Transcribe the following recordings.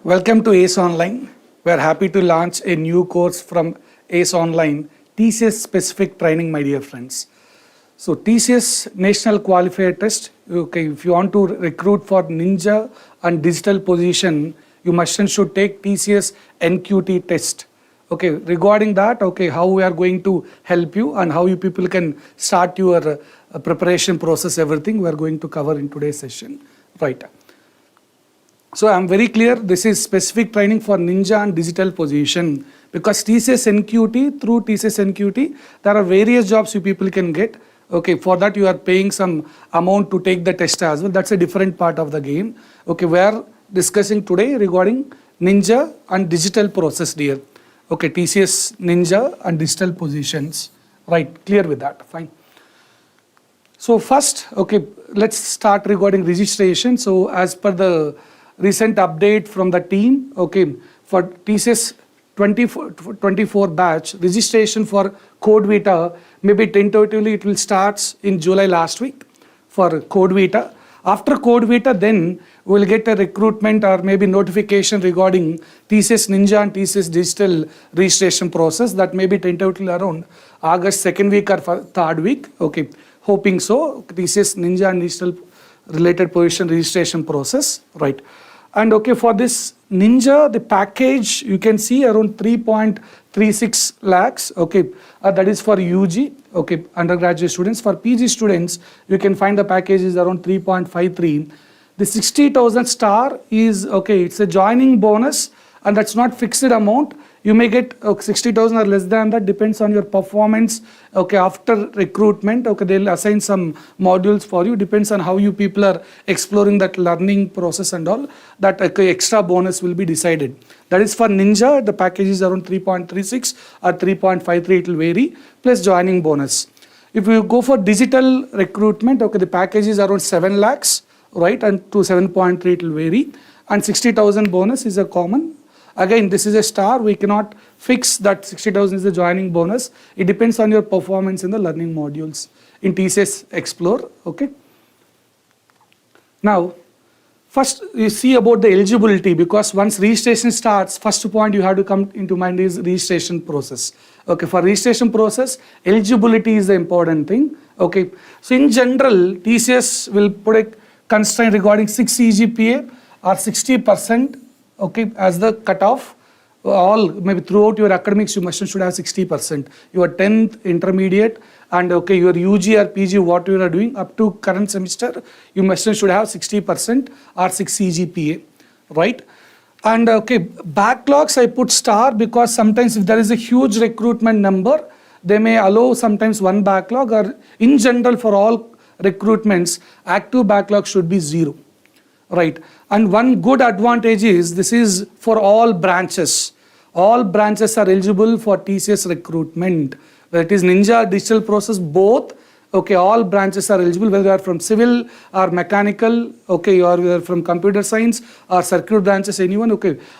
Welcome to ACE Online. We are happy to launch a new course from ACE Online, TCS specific training, my dear friends. So TCS National Qualifier Test, if you want to recruit for Ninja and digital position, you must and should take TCS NQT test. Regarding that, how we are going to help you and how you people can start your preparation process, everything we are going to cover in today's session. Right. So I'm very clear, this is specific training for Ninja and digital position, because TCS NQT, through TCS NQT, there are various jobs you people can get. For that you are paying some amount to take the test as well. That's a different part of the game. We are discussing today regarding Ninja and digital process, dear. TCS Ninja and digital positions. Right, clear with that, fine. So first, let's start regarding registration. So as per the recent update from the team, for TCS 24 batch, registration for Code Vita, maybe tentatively it will start in July last week for Code Vita. After Code Vita, then we'll get a recruitment or maybe notification regarding TCS Ninja and TCS Digital registration process. That may be tentatively around August 2nd week or 3rd week. Hoping so. TCS Ninja and Digital related position registration process. Right. And for this Ninja, the package you can see around 3.36 lakhs. That is for UG, undergraduate students. For PG students, you can find the package is around 3.53. The 60,000 star is it's a joining bonus, and that's not fixed amount. You may get 60,000 or less than that, depends on your performance. After recruitment, they'll assign some modules for you, depends on how you people are exploring that learning process and all. That extra bonus will be decided. That is for Ninja, the package is around 3.36 or 3.53, it will vary, plus joining bonus. If you go for digital recruitment, the package is around 7 lakhs, right, and to 7.3 it will vary, and 60,000 bonus is a common. Again, this is a star, we cannot fix that 60,000 is the joining bonus. It depends on your performance in the learning modules in TCS Explore. Now, first you see about the eligibility, because once registration starts, first point you have to come into mind is registration process. For registration process, eligibility is the important thing. So in general, TCS will put a constraint regarding 6 CGPA or 60%. As the cutoff, all maybe throughout your academics you must and should have 60%. Your 10th intermediate and your UG or PG, what you are doing up to current semester, you must and should have 60% or 6 CGPA, right? And backlogs I put star, because sometimes if there is a huge recruitment number, they may allow sometimes one backlog, or in general for all recruitments, active backlog should be 0. Right, and one good advantage is this is for all branches. All branches are eligible for TCS recruitment. Whether it is Ninja, digital process, both. All branches are eligible, whether you are from civil or mechanical, or you are from computer science or circuit branches, anyone,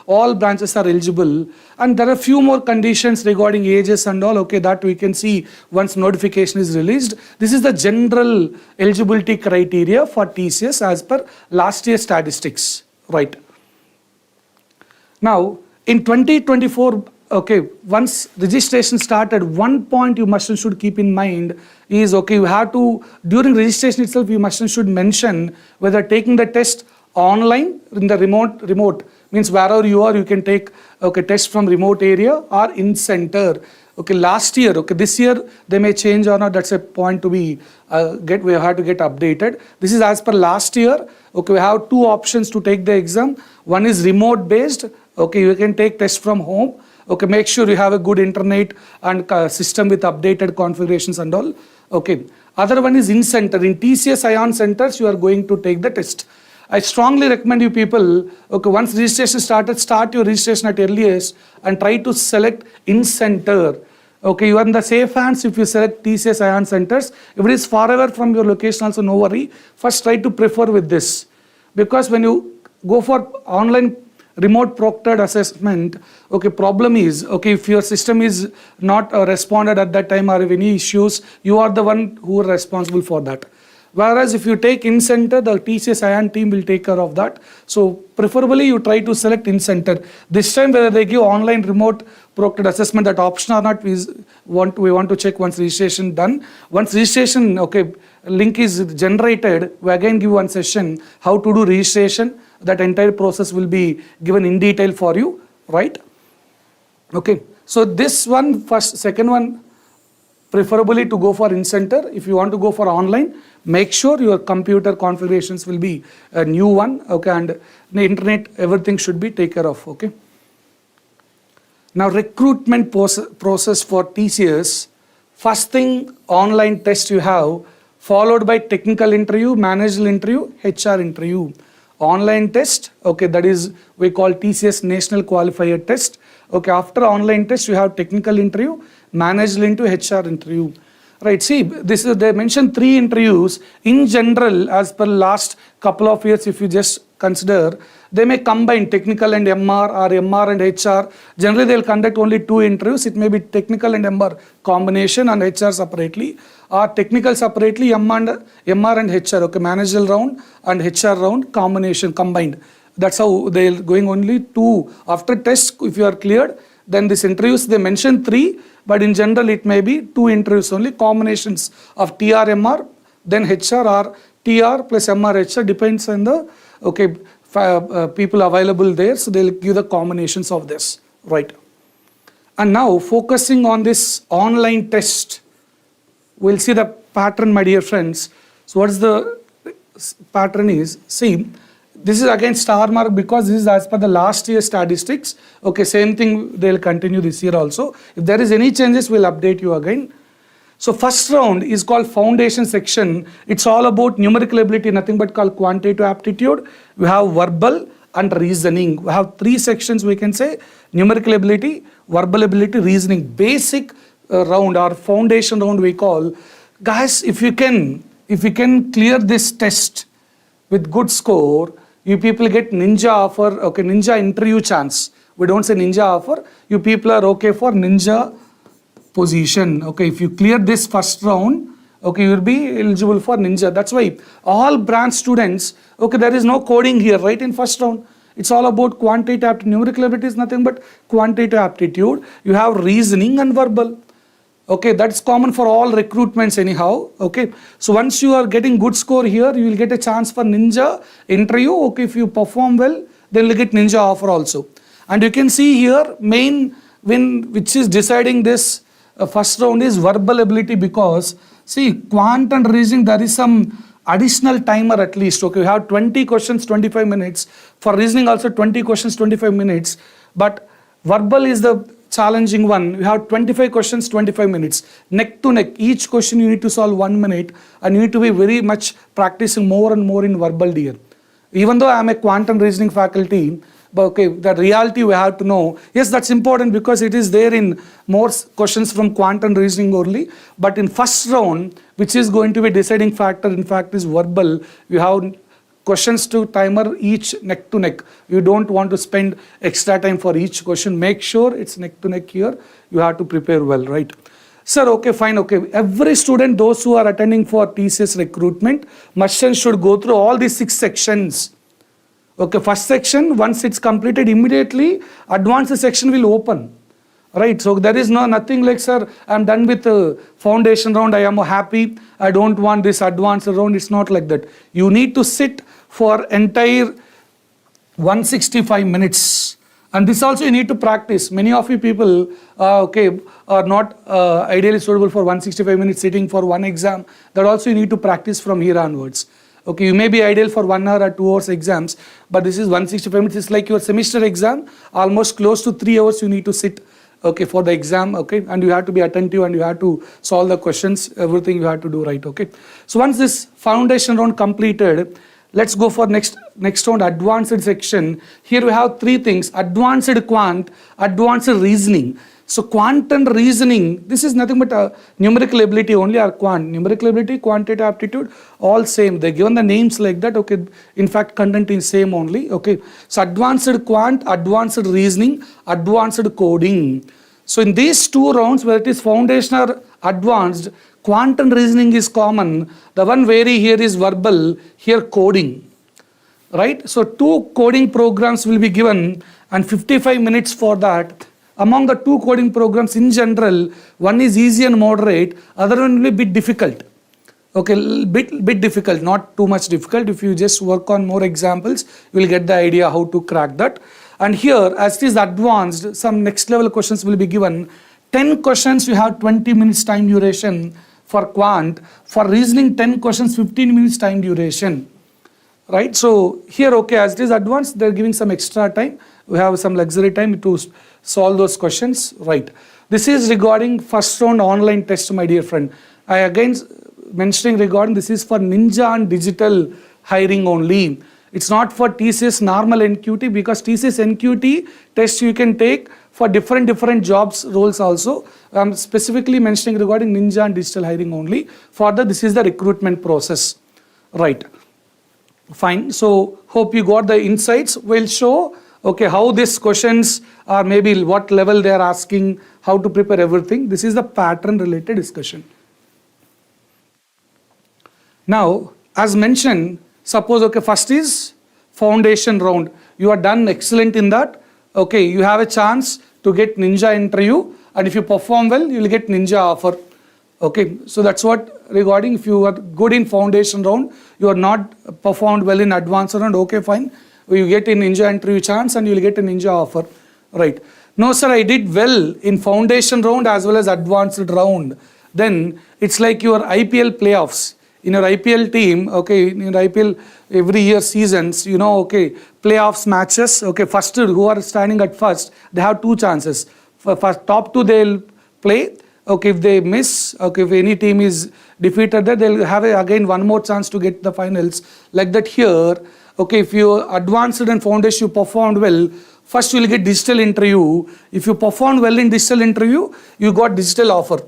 all branches are eligible. And there are few more conditions regarding ages and all, that we can see once notification is released. This is the general eligibility criteria for TCS as per last year's statistics, right? Now, in 2024, once registration started, one point you must and should keep in mind is, you have to, during registration itself, you must and should mention whether taking the test online, in the remote means wherever you are, you can take test from remote area, or in center. Last year, this year they may change or not, that's a point to be, we have to get updated. This is as per last year. We have two options to take the exam. One is remote based, you can take test from home. Make sure you have a good internet and system with updated configurations and all. Other one is in center. In TCS Ion centers, you are going to take the test. I strongly recommend you people, once registration started, start your registration at earliest and try to select in center. You are in the safe hands if you select TCS Ion centers. If it is far away from your location also, no worry. First try to prefer with this. Because when you go for online remote proctored assessment, problem is, if your system is not responded at that time or have any issues, you are the one who are responsible for that. Whereas if you take in-center, the TCS IAN team will take care of that. So preferably you try to select in-center. This time whether they give online remote proctored assessment, that option or not, we want to check once registration done. Once registration, okay, link is generated, we again give one session how to do registration. That entire process will be given in detail for you, right? Okay, so this one first, second one, preferably to go for in-center. If you want to go for online, make sure your computer configurations will be a new one, okay, and the internet, everything should be taken care of, okay. Now recruitment process for TCS, first thing online test you have, followed by technical interview, managerial interview, HR interview. Online test, okay, that is we call TCS National Qualifier Test. Okay, after online test you have technical interview, managerial interview, HR interview. Right, see, this is, they mentioned 3 interviews. In general, as per last couple of years, if you just consider, they may combine technical and MR or MR and HR. Generally, they'll conduct only 2 interviews. It may be technical and MR combination and HR separately, or technical separately, MR and HR, okay, managerial round and HR round combination combined. That's how they're going only 2. After test, if you are cleared, then this interviews, they mentioned 3, but in general it may be 2 interviews only, combinations of TR, MR, then HR, or TR plus MR, HR, depends on the, okay, people available there, so they'll give the combinations of this, right. And now focusing on this online test, we'll see the pattern, my dear friends. So what's the pattern is, see, this is again star mark because this is as per the last year statistics. Okay, same thing they'll continue this year also. If there is any changes, we'll update you again. So first round is called foundation section. It's all about numerical ability, nothing but called quantitative aptitude. We have verbal and reasoning. We have 3 sections, we can say: numerical ability, verbal ability, reasoning. Basic round or foundation round we call. Guys, if you can clear this test with good score, you people get ninja offer, okay, ninja interview chance. We don't say ninja offer. You people are okay for ninja position. Okay, if you clear this first round, okay, you will be eligible for ninja. That's why all branch students, okay, there is no coding here, right, in first round. It's all about quantitative aptitude. Numerical ability is nothing but quantitative aptitude. You have reasoning and verbal. Okay, that's common for all recruitments anyhow. Okay, so once you are getting good score here, you will get a chance for ninja interview. Okay, if you perform well, then you'll get ninja offer also. And you can see here main win which is deciding this first round is verbal ability, because see, quant and reasoning, there is some additional timer at least. Okay, you have 20 questions, 25 minutes. For reasoning also 20 questions, 25 minutes. But verbal is the challenging one. You have 25 questions, 25 minutes. Neck to neck. Each question you need to solve 1 minute, and you need to be very much practicing more and more in verbal, dear. Even though I am a quantum reasoning faculty, but okay, the reality we have to know. Yes, that's important because it is there in more questions from quantum reasoning only. But in first round, which is going to be deciding factor, in fact, is verbal. You have questions to timer each neck to neck. You don't want to spend extra time for each question. Make sure it's neck to neck here. You have to prepare well, right? Sir, okay, fine, okay. Every student, those who are attending for TCS recruitment, must and should go through all these 6 sections. Okay, first section, once it's completed, immediately advanced section will open. Right, so there is nothing like, sir, I'm done with the foundation round, I am happy, I don't want this advanced round. It's not like that. You need to sit for entire 165 minutes. And this also you need to practice. Many of you people are not ideally suitable for 165 minutes sitting for one exam. That also you need to practice from here onwards. Okay, you may be ideal for 1 hour or 2 hours exams, but this is 165 minutes. It's like your semester exam, almost close to 3 hours you need to sit, okay, for the exam, okay, and you have to be attentive and you have to solve the questions, everything you have to do right, okay. So once this foundation round completed, let's go for next round, advanced section. Here we have 3 things: advanced quant, advanced reasoning. So quant and reasoning, this is nothing but a numerical ability only, or quant. Numerical ability, quantitative aptitude, all same. They're given the names like that, okay. In fact, content is same only, okay. So advanced quant, advanced reasoning, advanced coding. So in these 2 rounds, whether it is foundation or advanced. Quantum reasoning is common. The one vary here is verbal, here coding. Right? So 2 coding programs will be given and 55 minutes for that. Among the 2 coding programs in general, one is easy and moderate, other one will be bit difficult. Okay, bit difficult, not too much difficult. If you just work on more examples, you will get the idea how to crack that. And here, as it is advanced, some next level questions will be given. 10 questions, you have 20 minutes time duration for quant. For reasoning, 10 questions, 15 minutes time duration. Right? So here, okay, as it is advanced, they're giving some extra time. We have some luxury time to solve those questions. Right. This is regarding first round online test, my dear friend. I again mentioning regarding this is for Ninja and digital hiring only. It's not for TCS normal NQT, because TCS NQT test you can take for different jobs roles also. I'm specifically mentioning regarding Ninja and digital hiring only. Further, this is the recruitment process. Right. Fine. So hope you got the insights. We'll show okay how these questions are, maybe what level they are asking, how to prepare everything. This is the pattern related discussion. Now, as mentioned, suppose okay, first is foundation round. You are done excellent in that. Okay, you have a chance to get Ninja interview, and if you perform well, you will get Ninja offer. Okay, so that's what regarding if you are good in foundation round, you are not performed well in advanced round, okay, fine. You get a Ninja interview chance and you will get a Ninja offer. Right. No, sir, I did well in foundation round as well as advanced round. Then it's like your IPL playoffs. In your IPL team, okay, in your IPL every year seasons, you know, okay, playoffs matches, okay, first who are standing at first, they have 2 chances. For top 2 they'll play. Okay, if they miss, okay, if any team is defeated there, they'll have again one more chance to get the finals. Like that here, okay, if you advanced in foundation, you performed well, first you will get digital interview. If you performed well in digital interview, you got digital offer.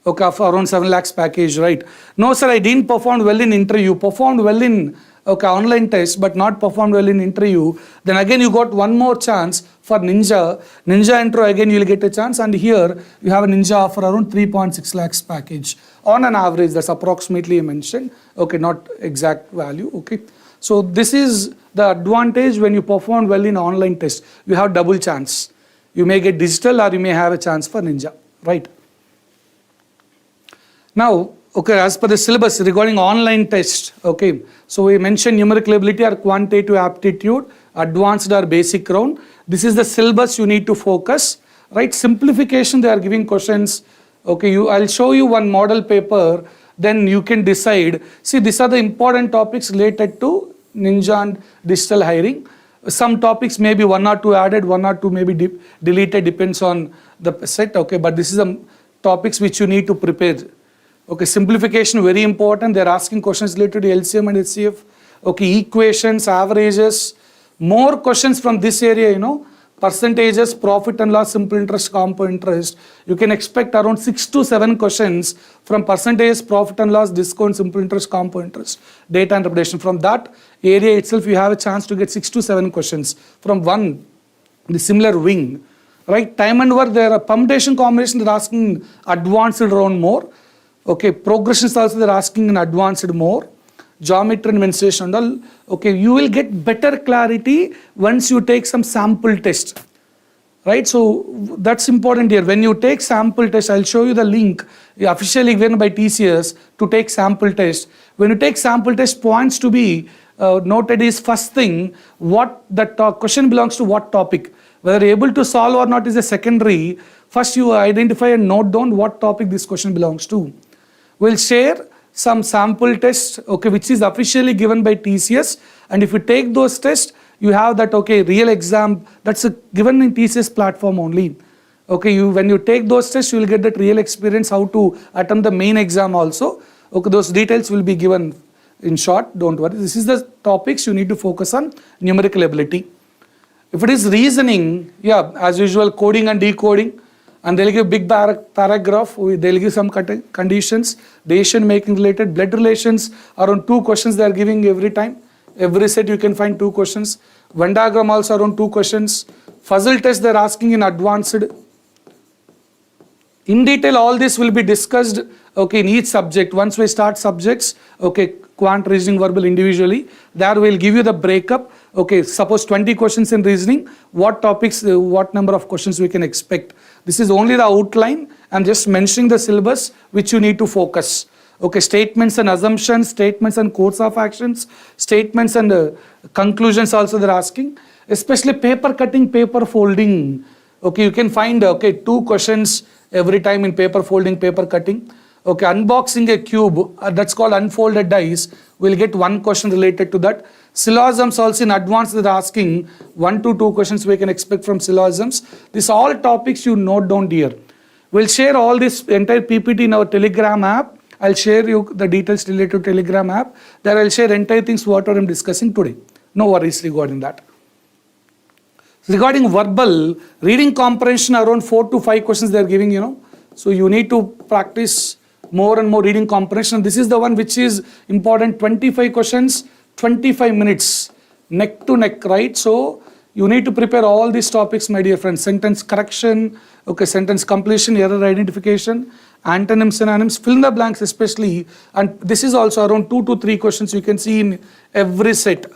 Okay, for around 7 lakhs package, right? No, sir, I didn't perform well in interview, performed well in okay, online test, but not performed well in interview. Then again, you got one more chance for Ninja. Ninja intro, again, you will get a chance. And here, you have a Ninja offer around 3.6 lakhs package. On an average, that's approximately mentioned. Okay, not exact value. Okay. So this is the advantage when you perform well in online test. You have double chance. You may get digital or you may have a chance for Ninja, right? Now, okay, as per the syllabus regarding online test, okay, so we mentioned numerical ability or quantitative aptitude, advanced or basic round. This is the syllabus you need to focus, right? Simplification, they are giving questions. Okay, I'll show you one model paper, then you can decide. See, these are the important topics related to Ninja and digital hiring. Some topics may be 1 or 2 added, 1 or 2 may be deleted, depends on the set, okay, but this is the topics which you need to prepare. Okay, simplification very important. They're asking questions related to LCM and HCF. Okay, equations, averages, more questions from this area, you know, percentages, profit and loss, simple interest, compound interest. You can expect around 6 to 7 questions from percentages, profit and loss, discount, simple interest, compound interest, data interpretation. From that area itself, you have a chance to get 6 to 7 questions from the similar wing. Right, time and work, there are permutation combination, they're asking advanced round more. Okay, progressions also they're asking in advanced more. Geometry and mensuration and all. Okay, you will get better clarity once you take some sample test. Right, so that's important here. When you take sample test, I'll show you the link officially given by TCS to take sample test. When you take sample test, points to be noted is first thing, what the question belongs to what topic. Whether you're able to solve or not is a secondary. First you identify and note down what topic this question belongs to. We'll share some sample tests, okay, which is officially given by TCS, and if you take those tests, you have that okay real exam that's given in TCS platform only. Okay, when you take those tests, you will get that real experience how to attempt the main exam also. Okay, those details will be given in short. Don't worry. This is the topics you need to focus on. Numerical ability. If it is reasoning, yeah, as usual, coding and decoding. And they'll give big paragraph, they'll give some conditions, decision making related, blood relations, around 2 questions they are giving every time. Every set you can find 2 questions. Venn diagram also around 2 questions. Puzzle test they're asking in advanced. In detail, all this will be discussed, okay, in each subject. Once we start subjects, okay, quant, reasoning, verbal individually, there we'll give you the breakup. Okay, suppose 20 questions in reasoning, what topics, what number of questions we can expect. This is only the outline. I'm just mentioning the syllabus which you need to focus. Okay, statements and assumptions, statements and course of actions, statements and conclusions also they're asking. Especially paper cutting, paper folding. Okay, you can find, okay, 2 questions every time in paper folding, paper cutting. Okay, unboxing a cube, that's called unfolded dice. We'll get 1 question related to that. Syllogisms also in advance they're asking 1 to 2 questions we can expect from syllogisms. These all topics you note down here. We'll share all this entire PPT in our Telegram app. I'll share you the details related to Telegram app. There I'll share entire things what I'm discussing today. No worries regarding that. Regarding verbal, reading comprehension around 4 to 5 questions they are giving, you know. So you need to practice more and more reading comprehension. This is the one which is important. 25 questions, 25 minutes, neck to neck, right? So you need to prepare all these topics, my dear friends. Sentence correction, okay, sentence completion, error identification, antonyms, synonyms, fill in the blanks especially. And this is also around 2 to 3 questions you can see in every set.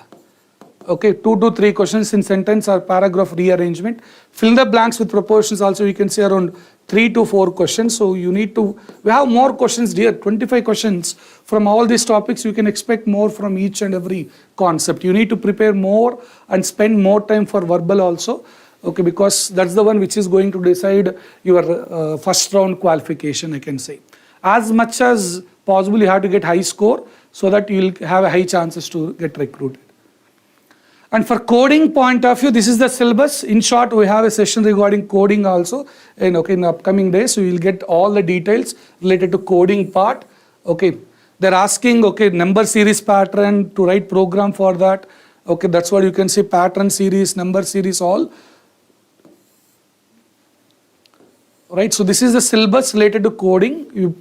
Okay, 2 to 3 questions in sentence or paragraph rearrangement. Fill the blanks with proportions also you can see around 3 to 4 questions. So you need to, we have more questions here, 25 questions. From all these topics you can expect more from each and every concept. You need to prepare more and spend more time for verbal also. Okay, because that's the one which is going to decide your first round qualification, I can say. As much as possible you have to get high score so that you will have a high chances to get recruited. And for coding point of view, this is the syllabus. In short, we have a session regarding coding also. And okay, in the upcoming days, we will get all the details related to coding part. Okay, they're asking, okay, number series pattern to write program for that. Okay, that's what you can say, pattern series, number series, all. Right, so this is the syllabus related to coding. You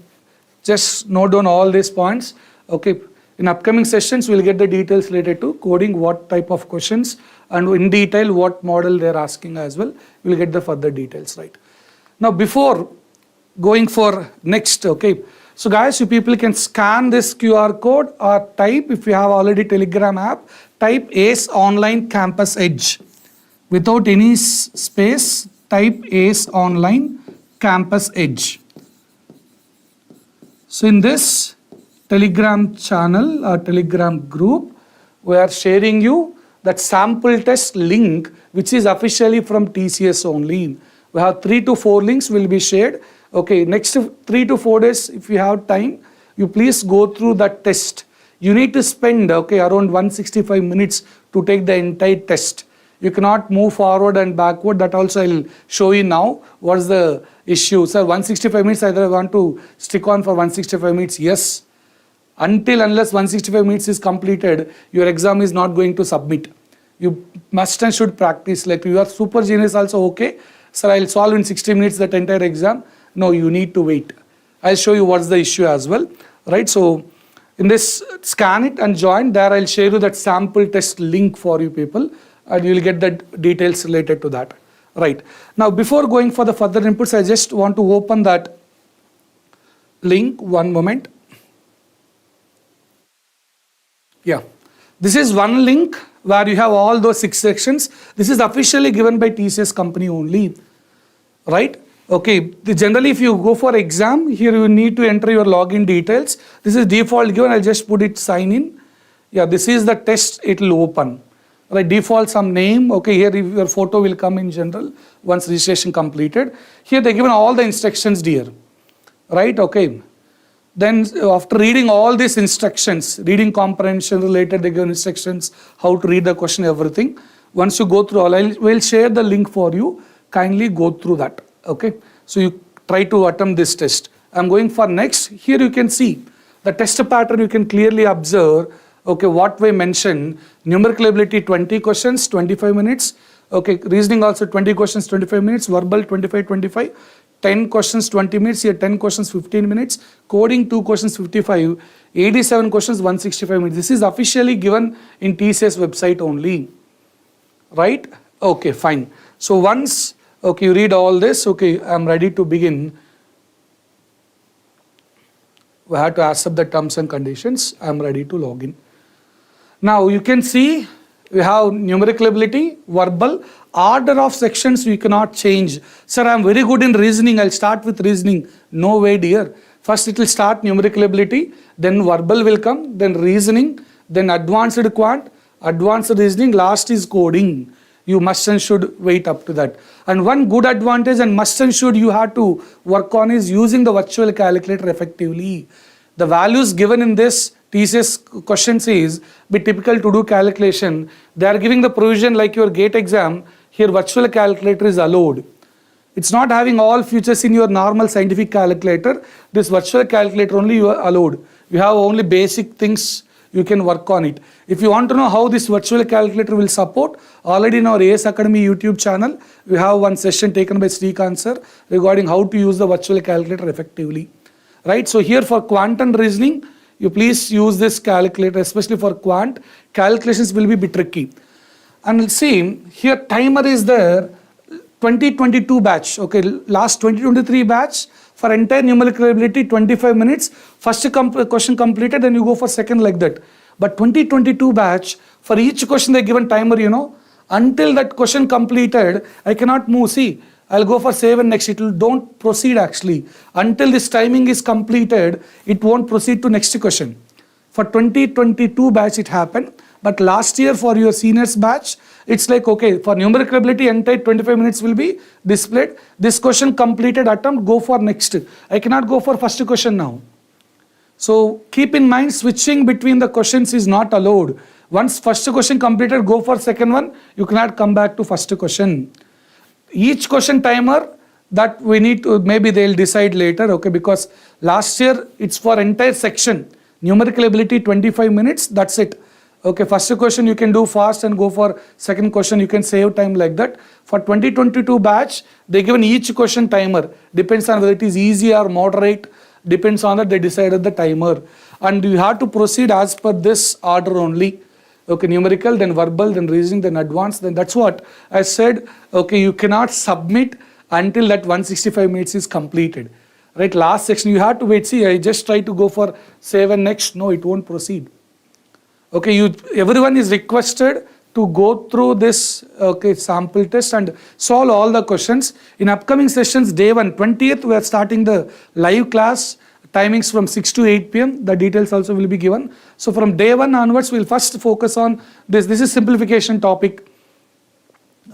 just note down all these points. Okay. In upcoming sessions, we'll get the details related to coding, what type of questions, and in detail what model they're asking as well. We'll get the further details, right? Now, before going for next, okay, so guys, you people can scan this QR code or type, if you have already Telegram app, type ACE Online Campus Edge. Without any space, type ACE Online Campus Edge. So in this Telegram channel or Telegram group, we are sharing you that sample test link which is officially from TCS only. We have 3 to 4 links will be shared. Okay, next 3 to 4 days if you have time, you please go through that test. You need to spend around 165 minutes to take the entire test. You cannot move forward and backward. That also I'll show you now. What's the issue? Sir, 165 minutes, either I want to stick on for 165 minutes. Yes. Until unless 165 minutes is completed, your exam is not going to submit. You must and should practice. Like you are super genius also, okay. Sir, I'll solve in 60 minutes that entire exam. No, you need to wait. I'll show you what's the issue as well. Right, so in this, scan it and join. There I'll share you that sample test link for you people. And you'll get the details related to that. Right. Now, before going for the further inputs, I just want to open that link. One moment. Yeah, this is one link where you have all those 6 sections. This is officially given by TCS company only, right? Okay, generally if you go for exam, here you need to enter your login details. This is default given, I'll just put it sign in. Yeah, this is the test, it will open. Right, default some name, okay, here your photo will come in general once registration completed. Here they given all the instructions dear, right, okay. Then after reading all these instructions, reading comprehension related, they give instructions, how to read the question, everything. Once you go through all, we'll share the link for you. Kindly go through that, okay. So you try to attempt this test. I'm going for next. Here you can see the test pattern, you can clearly observe, okay, what we mentioned. Numerical ability 20 questions, 25 minutes. Okay, reasoning also 20 questions, 25 minutes. Verbal 25. 10 questions 20 minutes, here 10 questions 15 minutes, coding 2 questions 55, 87 questions 165 minutes. This is officially given in TCS website only, right? Okay, fine. So once, okay, you read all this, okay, I'm ready to begin. we have to accept the terms and conditions. I'm ready to log in. Now you can see we have numerical ability, verbal, order of sections you cannot change. Sir, I'm very good in reasoning, I'll start with reasoning. No way dear. First it will start numerical ability, then verbal will come, then reasoning, then advanced quant, advanced reasoning, last is coding. You must and should wait up to that. And one good advantage and must and should you have to work on is using the virtual calculator effectively. The values given in this TCS questions is be typical to do calculation. They are giving the provision like your GATE exam. Here virtual calculator is allowed. It's not having all features in your normal scientific calculator. This virtual calculator only you are allowed. You have only basic things you can work on it. If you want to know how this virtual calculator will support, already in our AS Academy YouTube channel, we have one session taken by Srikanth sir regarding how to use the virtual calculator effectively. Right? So here for quantum reasoning, you please use this calculator, especially for quant. Calculations will be a bit tricky. And see, here timer is there, 2022 batch. Okay, last 2023 batch for entire numerical ability, 25 minutes. First question completed, then you go for second like that. But 2022 batch, for each question they given timer, you know, until that question completed, I cannot move. See, I'll go for save and next. It will don't proceed actually. Until this timing is completed, it won't proceed to next question. For 2022 batch it happened. But last year for your seniors batch, it's like, okay, for numerical ability, entire 25 minutes will be displayed. This question completed attempt, go for next. I cannot go for first question now. So keep in mind, switching between the questions is not allowed. Once first question completed, go for second one. You cannot come back to first question. Each question timer that we need to, maybe they'll decide later, okay, because last year it's for entire section. Numerical ability 25 minutes, that's it. Okay, first question you can do fast and go for second question, you can save time like that. For 2022 batch, they given each question timer. Depends on whether it is easy or moderate. Depends on that they decided the timer. And you have to proceed as per this order only. Okay, numerical, then verbal, then reasoning, then advanced, then that's what I said. Okay, you cannot submit until that 165 minutes is completed. Right, last section you have to wait. See, I just try to go for save and next. No, it won't proceed. Okay, everyone is requested to go through this sample test and solve all the questions. In upcoming sessions, day 1, 20th, we are starting the live class. Timings from 6 to 8 p.m. The details also will be given. So from day 1 onwards, we'll first focus on this. This is simplification topic.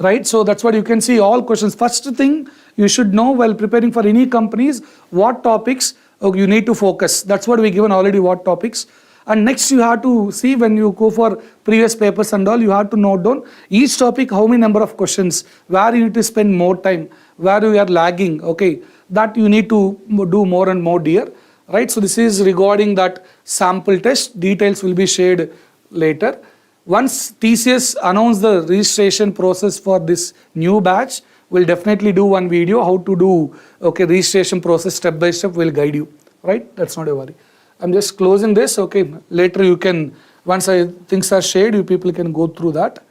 Right? So that's what you can see all questions. First thing you should know while preparing for any companies, what topics you need to focus. That's what we given already, what topics. And next you have to see when you go for previous papers and all, you have to note down each topic, how many number of questions, where you need to spend more time, where you are lagging. Okay, that you need to do more and more dear. Right, so this is regarding that sample test. Details will be shared later. Once TCS announce the registration process for this new batch, we'll definitely do one video how to do registration process step by step. We'll guide you. Right, that's not a worry. I'm just closing this. Okay, later you can, once things are shared, you people can go through that.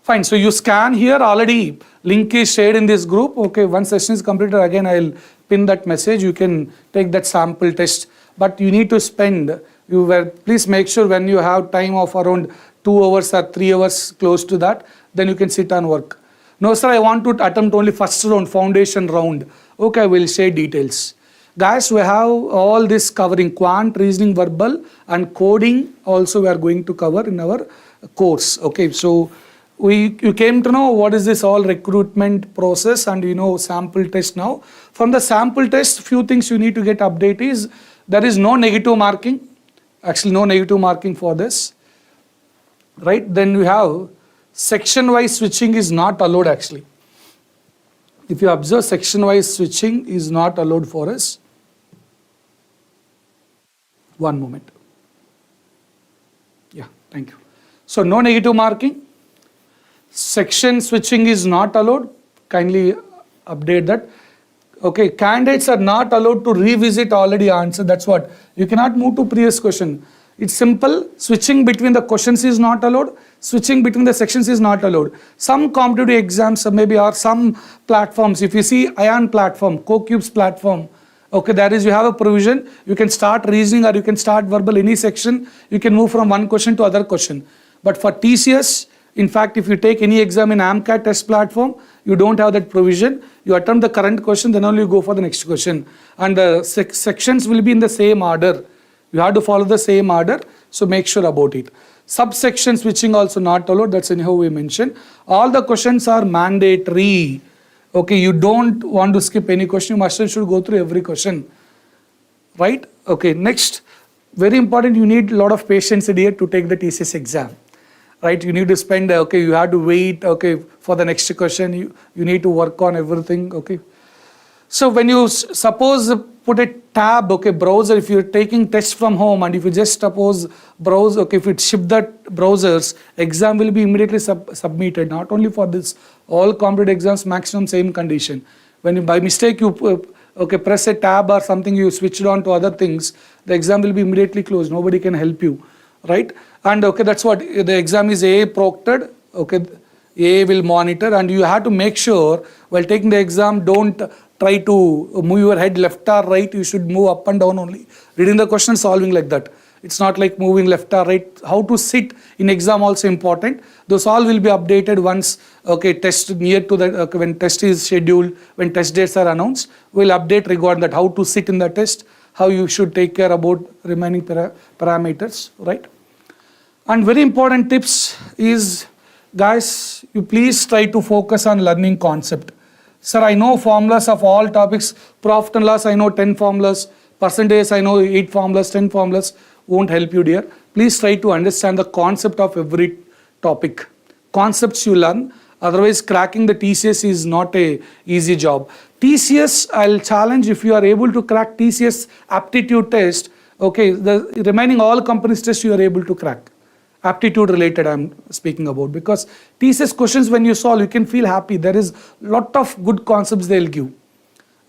Fine, so you scan here, already link is shared in this group. Okay, once session is completed, again I'll pin that message. You can take that sample test, but you need to spend, please make sure when you have time of around 2 hours or 3 hours close to that, then you can sit and work. No sir, I want to attempt only first round, foundation round. Okay, I will share details. Guys, we have all this covering quant, reasoning, verbal and coding also we are going to cover in our course. Okay, so you came to know what is this all recruitment process and sample test now. From the sample test, few things you need to get update is there is no negative marking. Actually, no negative marking for this. Right, then we have section wise switching is not allowed actually. If you observe, section wise switching is not allowed for us. One moment. Yeah, thank you. So no negative marking. Section switching is not allowed. Kindly update that. Okay, candidates are not allowed to revisit already answer. That's what. You cannot move to previous question. It's simple. Switching between the questions is not allowed. Switching between the sections is not allowed. Some competitive exams maybe or some platforms, if you see ION platform, CoCube's platform, okay, there is, you have a provision, you can start reasoning or you can start verbal, any section, you can move from one question to other question. But for TCS, in fact, if you take any exam in AMCAT test platform, you don't have that provision. You attempt the current question, then only you go for the next question. And the sections will be in the same order. You have to follow the same order, so make sure about it. Subsection switching also not allowed, that's anyhow we mentioned. All the questions are mandatory. Okay, you don't want to skip any question, you must and should go through every question. Right? Okay, next, very important, you need a lot of patience here to take the TCS exam. Right, you need to spend, okay, you have to wait, okay, for the next question, you need to work on everything, okay. So when you suppose put a tab, okay, browser, if you're taking tests from home and if you just suppose browse, okay, if it ship that browsers, exam will be immediately submitted, not only for this, all competitive exams maximum same condition. When you, by mistake you okay, press a tab or something, you switched on to other things, the exam will be immediately closed, nobody can help you, right? And okay, that's what the exam is A proctored, okay, A will monitor, and you have to make sure while taking the exam, don't try to move your head left or right, you should move up and down only. Reading the question, solving like that. It's not like moving left or right. How to sit in exam also important. Those all will be updated once, okay, test near to that, okay, when test is scheduled, when test dates are announced, we'll update regarding that, how to sit in the test, how you should take care about remaining parameters, right? And very important tips is, guys, you please try to focus on learning concept. Sir, I know formulas of all topics, profit and loss, I know 10 formulas, percentage, I know 8 formulas, 10 formulas, won't help you dear. Please try to understand the concept of every topic. Concepts you learn, otherwise cracking the TCS is not a easy job. TCS, I'll challenge, if you are able to crack TCS aptitude test, okay, the remaining all companies test you are able to crack. Aptitude related I'm speaking about, because TCS questions when you solve, you can feel happy. There is lot of good concepts they'll give.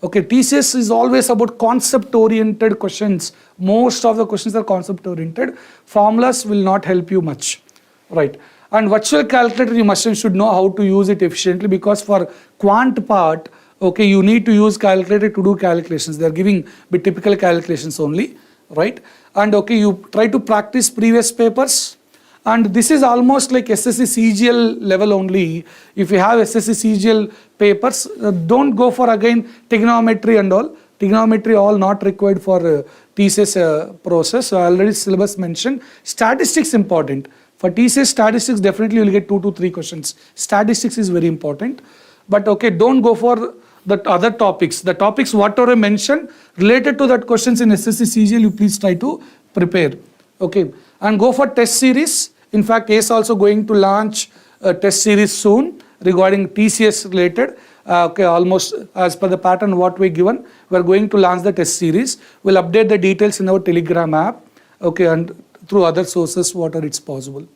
Okay, TCS is always about concept oriented questions. Most of the questions are concept oriented. Formulas will not help you much, right? And virtual calculator, you must and should know how to use it efficiently, because for quant part, okay, you need to use calculator to do calculations. They are giving bit typical calculations only, right? And okay, you try to practice previous papers. And this is almost like SSC CGL level only. If you have SSC CGL papers, don't go for again trigonometry and all. Trigonometry all not required for TCS process. So I already syllabus mentioned. Statistics important. For TCS statistics, definitely you will get 2 to 3 questions. Statistics is very important. But okay, don't go for the other topics. The topics whatever I mentioned related to that questions in SSC CGL, you please try to prepare. Okay, and go for test series. In fact, ACE also going to launch a test series soon regarding TCS related. Okay, almost as per the pattern what we given, we are going to launch the test series. We'll update the details in our Telegram app. Okay, and through other sources, whatever it's possible,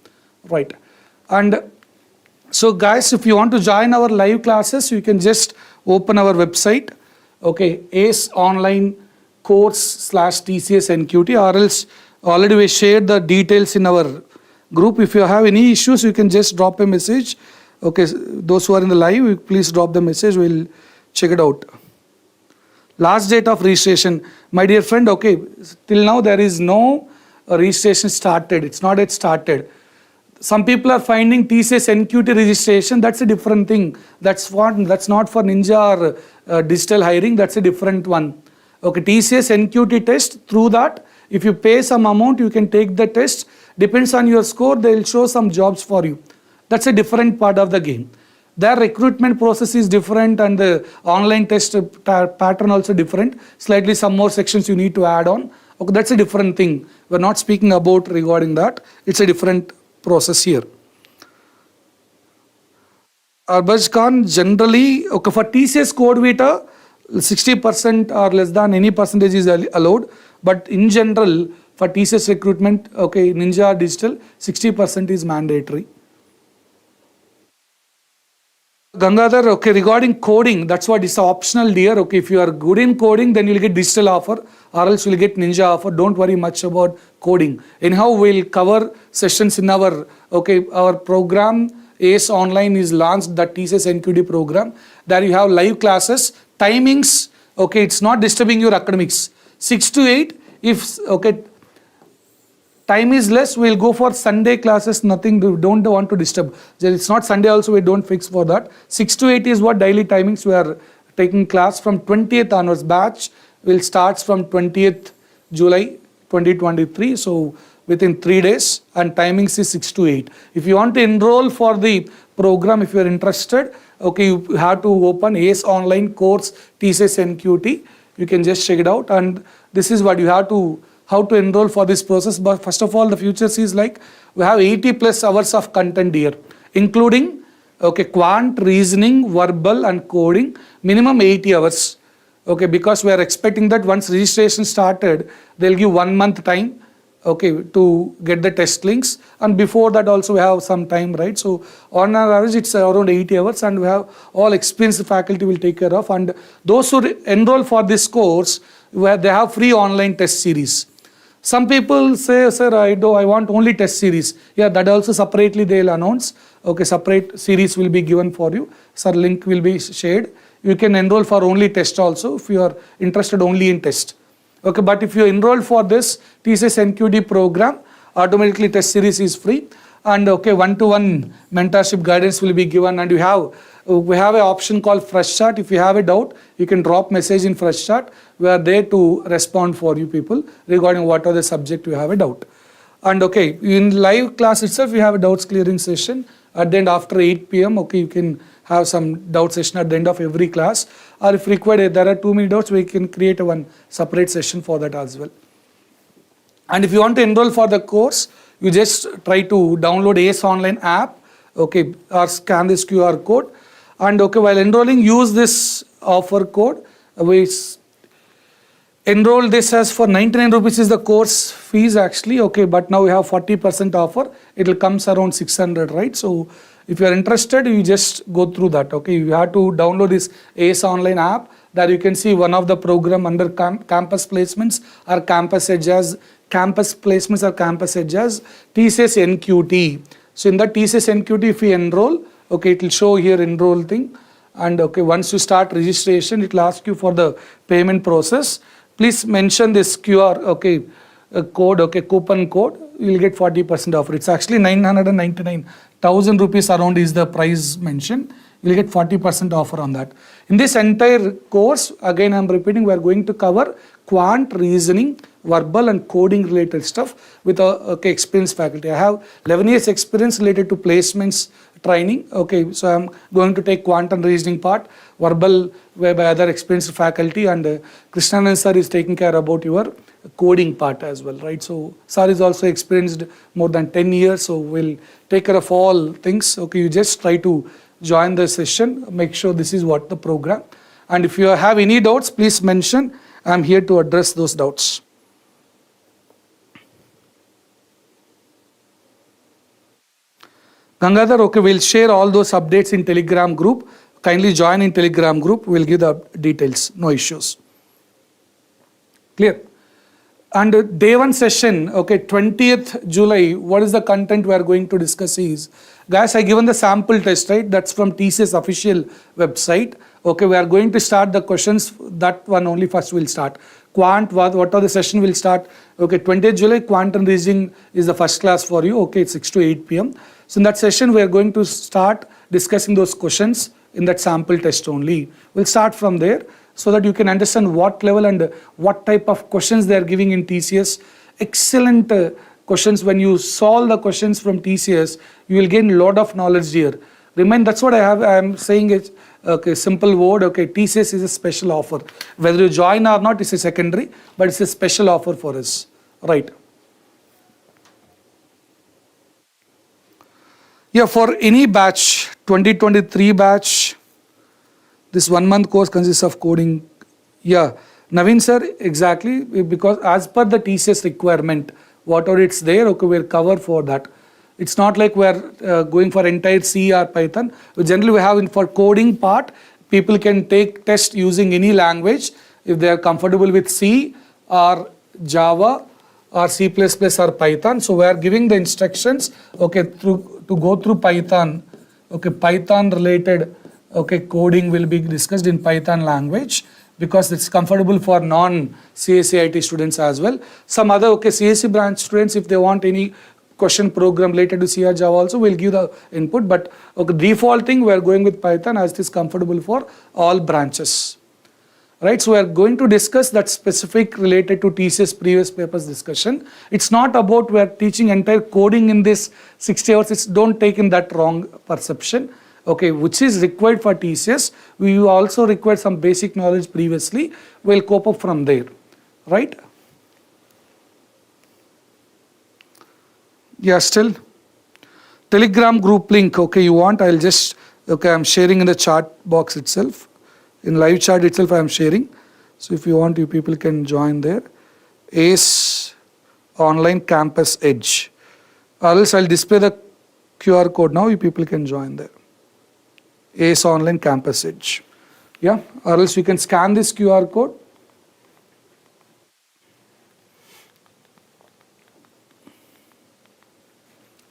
right? And so, guys, if you want to join our live classes, you can just open our website. Okay, ACE online course/TCS NQT, or else already we shared the details in our group. If you have any issues, you can just drop a message. Okay, those who are in the live, please drop the message, we'll check it out. Last date of registration, my dear friend, okay, till now there is no registration started, it's not yet started. Some people are finding TCS NQT registration, that's a different thing. That's not for Ninja or digital hiring, that's a different one. Okay, TCS NQT test, through that, if you pay some amount, you can take the test. Depends on your score, they will show some jobs for you. That's a different part of the game. Their recruitment process is different, and the online test pattern also different. Slightly some more sections you need to add on. Okay, that's a different thing. We're not speaking about regarding that. It's a different process here. Arbaj Khan, generally, okay, for TCS Code Vita, 60% or less than any percentage is allowed. But in general, for TCS recruitment, okay, Ninja Digital, 60% is mandatory. Gangadhar, okay, regarding coding, that's what is optional dear. Okay, if you are good in coding, then you'll get digital offer. or else you'll get Ninja offer. Don't worry much about coding. Anyhow, we'll cover sessions in our program. ACE Online is launched, the TCS NQT program. There you have live classes, timings. Okay, it's not disturbing your academics. 6 to 8. If time is less, we'll go for Sunday classes. Nothing, don't want to disturb. It's not Sunday also, we don't fix for that. 6 to 8 is what daily timings we are taking class. From 20th onwards, batch will start from 20th July 2023. So within 3 days, and timings is 6 to 8. If you want to enroll for the program, if you are interested, okay, you have to open ACE Online course TCS NQT. You can just check it out, and this is what you have to, how to enroll for this process. But first of all, the futures is like we have 80 plus hours of content here, including quant, reasoning, verbal and coding, minimum 80 hours. Okay, because we are expecting that once registration started, they'll give 1 month time, to get the test links, and before that also we have some time, right? So on our average it's around 80 hours, and we have all experienced faculty will take care of. And those who enroll for this course, where they have free online test series. Some people say, sir, I want only test series. Yeah, that also separately they'll announce. Okay, separate series will be given for you. Sir, link will be shared. You can enroll for only test also if you are interested only in test. Okay, but if you enroll for this TCS NQT program, automatically test series is free, and one-to-one mentorship guidance will be given, and we have an option called Fresh Chat. If you have a doubt, you can drop message in Fresh Chat. We are there to respond for you people regarding what are the subject you have a doubt. And in live class itself, we have a doubts clearing session at the end after 8 p.m. You can have some doubt session at the end of every class, or if required, there are too many doubts, we can create one separate session for that as well. And if you want to enroll for the course, you just try to download ACE Online app, or scan this QR code, and while enrolling, use this offer code. We enroll this as for 99 rupees is the course fees actually, but now we have 40% offer. It will comes around 600, right? So if you are interested, you just go through that. You have to download this ACE Online app. There you can see one of the program under campus placements or campus edges, TCS NQT. So in the TCS NQT, if you enroll, it will show here enroll thing, and once you start registration, it will ask you for the payment process. Please mention this QR code, coupon code. You will get 40% offer. It's actually 999,000 rupees around is the price mentioned. You will get 40% offer on that. In this entire course, again I'm repeating, we are going to cover quant, reasoning, verbal and coding related stuff with experienced faculty. I have 11 years experience related to placements training. So I'm going to take quant and reasoning part, verbal by other experienced faculty, and Krishnanand sir is taking care about your coding part as well, right? So sir is also experienced more than 10 years, so we'll take care of all things. You just try to join the session, make sure this is what the program, and if you have any doubts, please mention. I'm here to address those doubts. Gangadhar, we'll share all those updates in Telegram group. Kindly join in Telegram group. We'll give the details. No issues. Clear? And day one session, 20th July, what is the content we are going to discuss is, guys, I given the sample test, right? That's from TCS official website. We are going to start the questions. That one only first will start. Quant, what are the session will start? 20th July, quant and reasoning is the first class for you. It's 6 to 8 p.m. So in that session, we are going to start discussing those questions in that sample test only. We'll start from there so that you can understand what level and what type of questions they are giving in TCS. Excellent questions. When you solve the questions from TCS, you will gain a lot of knowledge here. Remember, that's what I am saying it. Simple word. TCS is a special offer. Whether you join or not, it's a secondary, but it's a special offer for us, right? Yeah, for any batch, 2023 batch, this 1 month course consists of coding. Yeah, Naveen sir, exactly, because as per the TCS requirement, whatever it's there, we'll cover for that. It's not like we're going for entire C or Python. Generally, we have for coding part, people can take test using any language. If they are comfortable with C, or Java or C++ or Python. So we are giving the instructions, okay, to go through Python. Okay, Python related, okay, coding will be discussed in Python language because it's comfortable for non-CSE IT students as well. Some other, okay, CSE branch students, if they want any question program related to C or Java also, we'll give the input. But okay, defaulting, we are going with Python as it is comfortable for all branches. Right, so we are going to discuss that specific related to TCS previous papers discussion. It's not about we are teaching entire coding in this 60 hours. It's don't take in that wrong perception. Okay, which is required for TCS. We also require some basic knowledge previously. We'll cope up from there. Right? Yeah, still. Telegram group link. Okay, you want? I'll just, okay, I'm sharing in the chat box itself. In live chat itself, I am sharing. So if you want, you people can join there. ACE Online Campus Edge. Or else I'll display the QR code now. You people can join there. ACE Online Campus Edge. Yeah. Or else you can scan this QR code.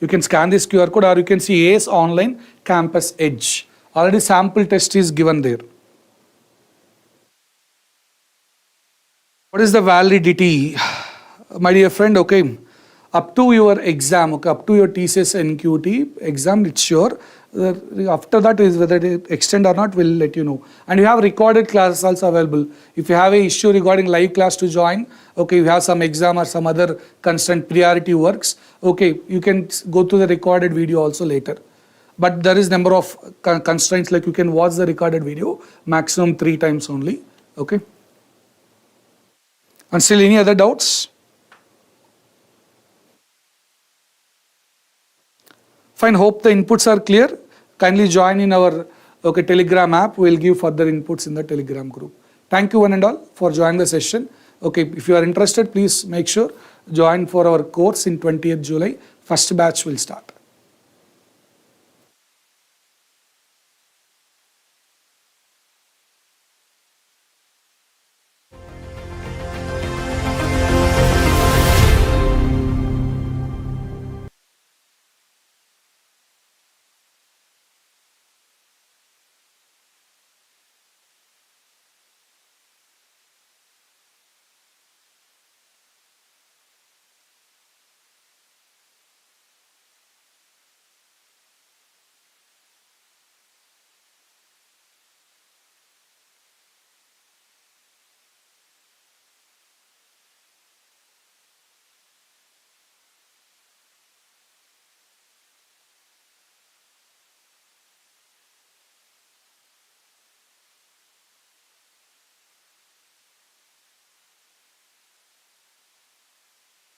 You can scan this QR code, or you can see ACE Online Campus Edge. Already sample test is given there. What is the validity? My dear friend, okay, up to your exam, okay, up to your TCS NQT exam, it's sure. After that is whether it extend or not, we'll let you know. And you have recorded classes also available. If you have a issue regarding live class to join, okay, you have some exam or some other constant priority works, okay, you can go to the recorded video also later. But there is number of constraints, like you can watch the recorded video maximum 3 times only, okay. And still any other doubts? Fine, hope the inputs are clear. Kindly join in our Telegram app. We'll give further inputs in the Telegram group. Thank you one and all for joining the session. Okay, if you are interested, please make sure join for our course in 20th July. First batch will start.